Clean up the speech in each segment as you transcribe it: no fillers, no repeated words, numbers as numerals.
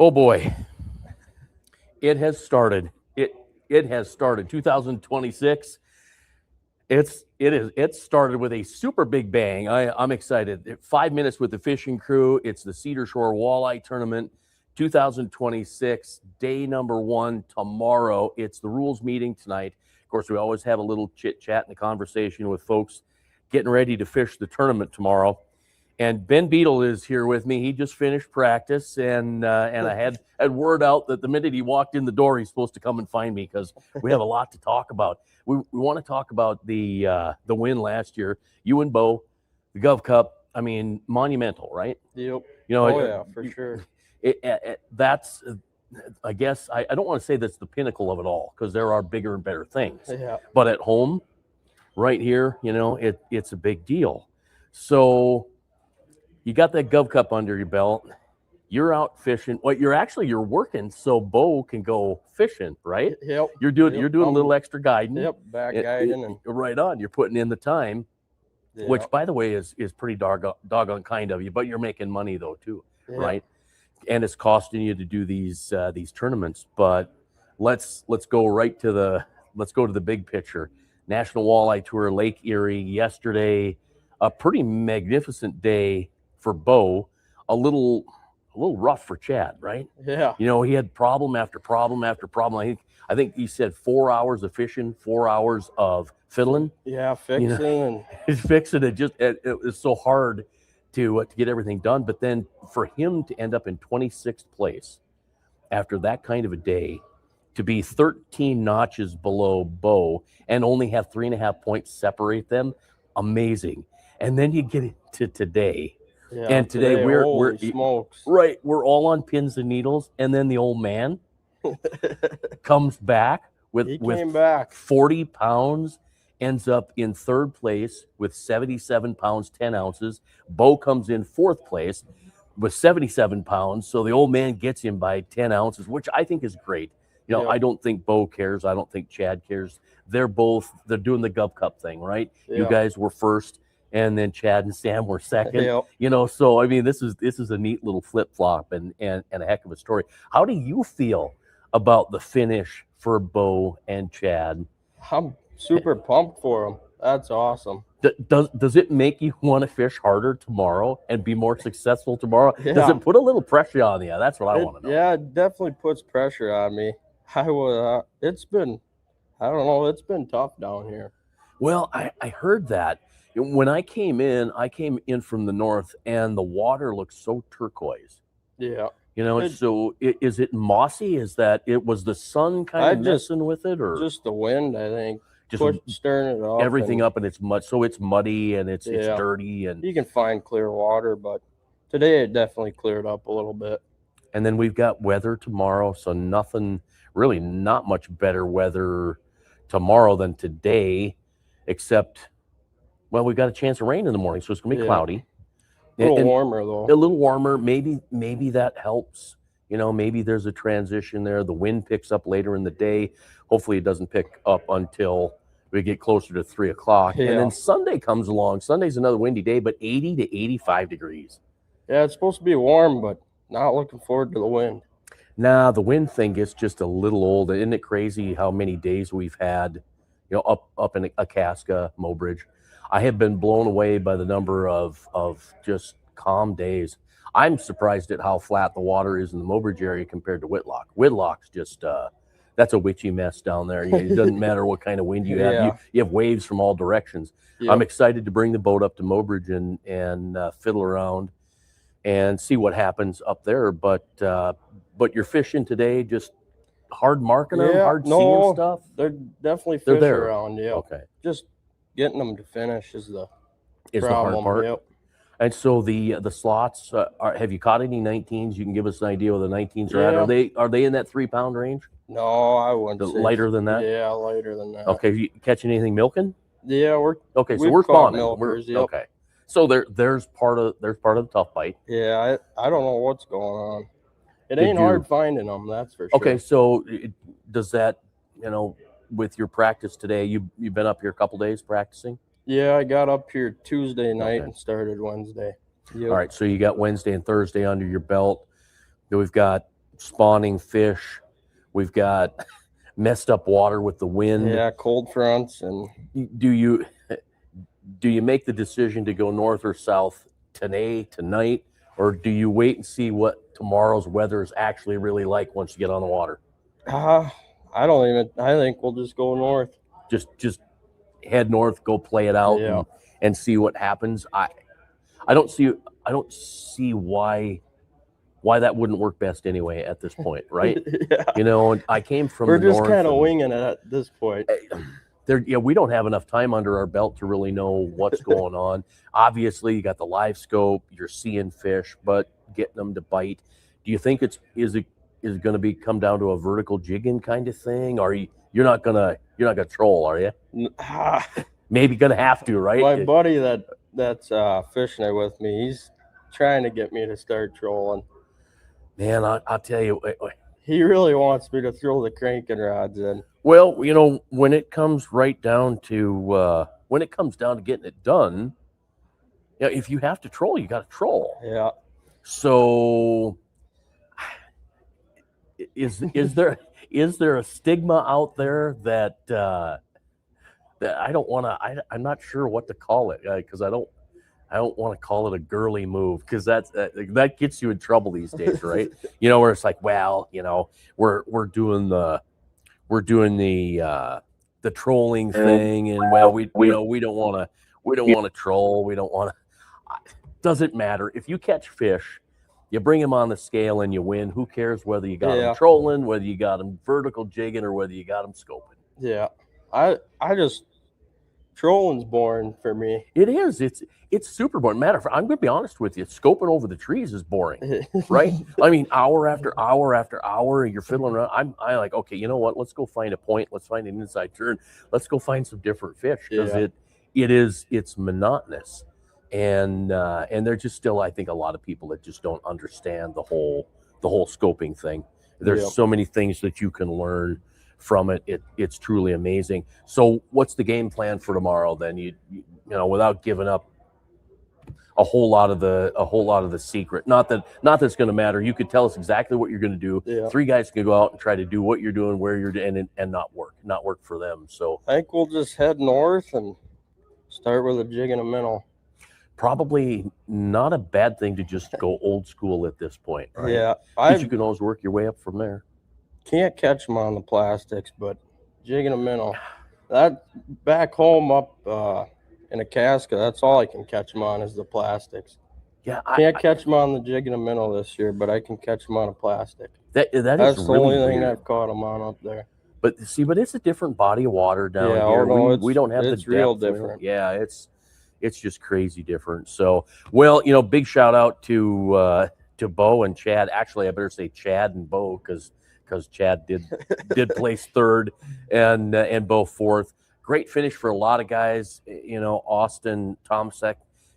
Oh boy, it has started. It has started. 2026. It started with a super big bang. I'm excited. 5 minutes with the fishing crew. It's the Cedar Shore Walleye Tournament, 2026, day number 1 tomorrow. It's the rules meeting tonight. Of course, we always have a little chit chat and a conversation with folks getting ready to fish the tournament tomorrow. And Ben Beadle is here with me. He just finished practice, and I had word out that the minute he walked in the door, he's supposed to come and find me because we have a lot to talk about. We want to talk about the win last year. You and Bo, the Gov Cup. I mean, monumental, right? Yep. You know, Oh yeah, for sure. That's, I guess, I don't want to say that's the pinnacle of it all because there are bigger and better things. Yeah. But at home, right here, you know, it's a big deal. So you got that Gov Cup under your belt. You're out fishing. Well, you're working so Bo can go fishing, right? Yep. You're doing a little extra guiding. Yep. Back guiding and right on. You're putting in the time, which by the way is pretty doggone kind of you. But you're making money though too, right? And it's costing you to do these tournaments. But let's go to the big picture. National Walleye Tour, Lake Erie yesterday, a pretty magnificent day for Bo, a little rough for Chad, right? Yeah. You know, he had problem after problem after problem. I think he said 4 hours of fishing, 4 hours of fiddling. Yeah, fixing and fixing it. It was so hard to get everything done. But then for him to end up in 26th place after that kind of a day, to be 13 notches below Bo and only have 3.5 points separate them, amazing. And then you get into today. yeah, And today we're smokes. right. We're all on pins and needles, and then the old man comes back with 40 pounds, ends up in 3rd place with 77 pounds 10 ounces. Bo comes in 4th place with 77 pounds, so the old man gets him by 10 ounces, which I think is great. You know, I don't think Bo cares. I don't think Chad cares. They're doing the Gov Cup thing, right? You guys were first. And then Chad and Sam were second. You know, so I mean, this is a neat little flip flop and a heck of a story. How do you feel about the finish for Bo and Chad? I'm super pumped for them. That's awesome. Does it make you want to fish harder tomorrow and be more successful tomorrow? Yeah. Does it put a little pressure on you? That's what I want to know. Yeah, it definitely puts pressure on me. It's been tough down here. Well, I heard that. When I came in from the north, and the water looks so turquoise. Yeah. You know, so is it mossy? Is that it was the sun kind of messing with it, or just the wind? I think just stirring it up. Everything up, and it's mud, so it's muddy and it's dirty, and you can find clear water, but today it definitely cleared up a little bit. And then we've got weather tomorrow, so not much better weather tomorrow than today, except. Well, we've got a chance of rain in the morning, so it's going to be cloudy. A little warmer, though. A little warmer. Maybe that helps. You know, maybe there's a transition there. The wind picks up later in the day. Hopefully it doesn't pick up until we get closer to 3 o'clock. Yeah. And then Sunday comes along. Sunday's another windy day, but 80 to 85 degrees. Yeah, it's supposed to be warm, but not looking forward to the wind. Nah, the wind thing gets just a little old. Isn't it crazy how many days we've had, you know, up in Akaska, Mobridge? I have been blown away by the number of just calm days. I'm surprised at how flat the water is in the Mobridge area compared to Whitlock. Whitlock's just that's a witchy mess down there. It doesn't matter what kind of wind you have. You have waves from all directions. Yep. I'm excited to bring the boat up to Mobridge and fiddle around and see what happens up there. But you're fishing today, just hard marking them, hard seeing stuff. They're definitely fish around. Yeah. Okay. Just getting them to finish is the hard part. Yep. And so the slots, have you caught any 19s? You can give us an idea what the 19s are at. Are they in that 3 pound range? No, I wouldn't say. Lighter than that? Yeah, lighter than that. Okay, you catching anything milking? Yeah, we're spawning. Milkers, Okay. So there's part of the tough bite. Yeah, I don't know what's going on. It ain't hard finding them, that's for sure. Okay, so does that, you know, with your practice today, you've been up here a couple days practicing? Yeah, I got up here Tuesday night and started Wednesday. Yep. All right, so you got Wednesday and Thursday under your belt. We've got spawning fish. We've got messed up water with the wind. Yeah, cold fronts. And do you make the decision to go north or south tonight, or do you wait and see what tomorrow's weather is actually really like once you get on the water? I think we'll just go north. Just head north, go play it out, and see what happens. I don't see why that wouldn't work best anyway at this point, right? Yeah. You know, I came from We're the just north kind of winging it at this point. We don't have enough time under our belt to really know what's going on. Obviously, you got the live scope, you're seeing fish, but getting them to bite. Do you think is it going to come down to a vertical jigging kind of thing? Or you're not gonna troll, are you? Maybe gonna have to, right? My buddy that's fishing it with me, he's trying to get me to start trolling. Man, I'll tell you, he really wants me to throw the cranking rods in. Well, you know, when it comes down to getting it done, if you have to troll, you got to troll. Yeah. So, is there a stigma out there that I don't want to? I'm not sure what to call it because I don't want to call it a girly move because that gets you in trouble these days, right? You know, where it's like, well, you know, we're doing the trolling thing, and well, we don't want to troll. We don't want to. Doesn't matter if you catch fish, you bring them on the scale and you win. Who cares whether you got them trolling, whether you got them vertical jigging, or whether you got them scoping? Yeah, I just trolling's boring for me. It is. It's super boring. Matter of fact, I'm going to be honest with you. Scoping over the trees is boring, right? I mean, hour after hour after hour, you're fiddling around. I like, okay, you know what? Let's go find a point. Let's find an inside turn. Let's go find some different fish because it's monotonous, and there's just still, I think, a lot of people that just don't understand the whole scoping thing. There's so many things that you can learn from it. It's truly amazing. So what's the game plan for tomorrow then? You know, without giving up a whole lot of the secret. Not that it's going to matter. You could tell us exactly what you're going to do. Yeah. 3 guys can go out and try to do what you're doing, where you're doing, and not work for them. So I think we'll just head north and start with a jig and a minnow. Probably not a bad thing to just go old school at this point, right? Yeah. You can always work your way up from there. Can't catch them on the plastics, but jig and a minnow. That back home up in a casket, that's all I can catch them on is the plastics. Yeah, can't catch them on the jig and a minnow this year, but I can catch them on a plastic. That's the really only thing weird. I've caught them on up there. But it's a different body of water down here. We don't have the depth. It's real different. Yeah, it's just crazy different. So, well, you know, big shout out to Bo and Chad. Actually, I better say Chad and Bo because Chad did place third and Bo fourth. Great finish for a lot of guys. You know, Austin Tomsek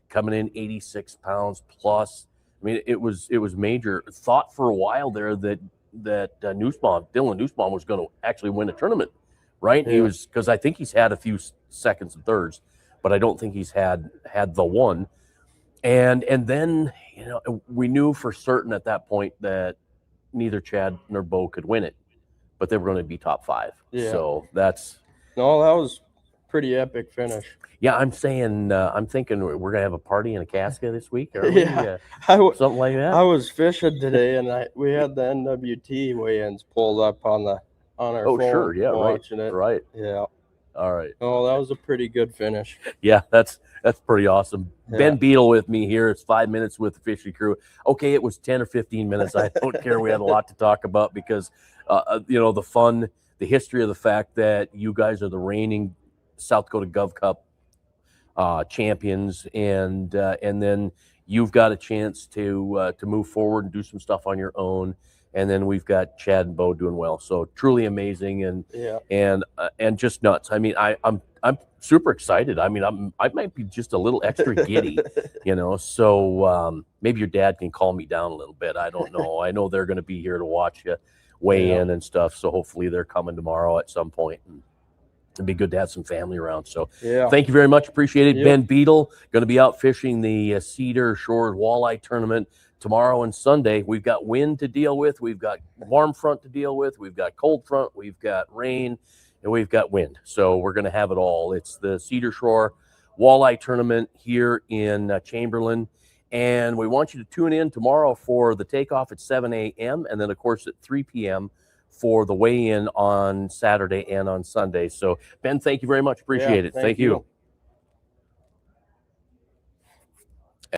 coming in 86 pounds plus. I mean, it was major. Thought for a while there that Dylan Nussbaum was going to actually win a tournament, right? Yeah. He was, because I think he's had a few seconds and thirds, but I don't think he's had the one. And then, you know, we knew for certain at that point that neither Chad nor Bo could win it, but they were going to be top 5. Yeah. So that was pretty epic finish. Yeah, I'm thinking we're going to have a party in a casket this week, or something like that. I was fishing today, and we had the NWT weigh-ins pulled up on our phone. Sure, yeah, watching it. Right. Yeah. All right. Oh, that was a pretty good finish. Yeah, that's pretty awesome. Yeah. Ben Beadle with me here. It's 5 minutes with the fishing crew. Okay, it was 10 or 15 minutes. I don't care. We had a lot to talk about because, you know, the fun, the history of the fact that you guys are the reigning South Dakota Gov Cup champions, and then you've got a chance to move forward and do some stuff on your own. And then we've got Chad and Bo doing well. So truly amazing and just nuts. I mean, I'm super excited. I mean, I might be just a little extra giddy, you know. So maybe your dad can calm me down a little bit. I don't know. I know they're going to be here to watch you weigh in and stuff. So hopefully they're coming tomorrow at some point. And it'd be good to have some family around. So thank you very much. Appreciate it. Yep. Ben Beadle going to be out fishing the Cedar Shores Walleye Tournament tomorrow and Sunday, we've got wind to deal with, we've got warm front to deal with, we've got cold front, we've got rain, and we've got wind. So we're going to have it all. It's the Cedar Shore Walleye Tournament here in Chamberlain. And we want you to tune in tomorrow for the takeoff at 7 a.m. and then, of course, at 3 p.m. for the weigh-in on Saturday and on Sunday. So, Ben, thank you very much. Appreciate it. Thank you.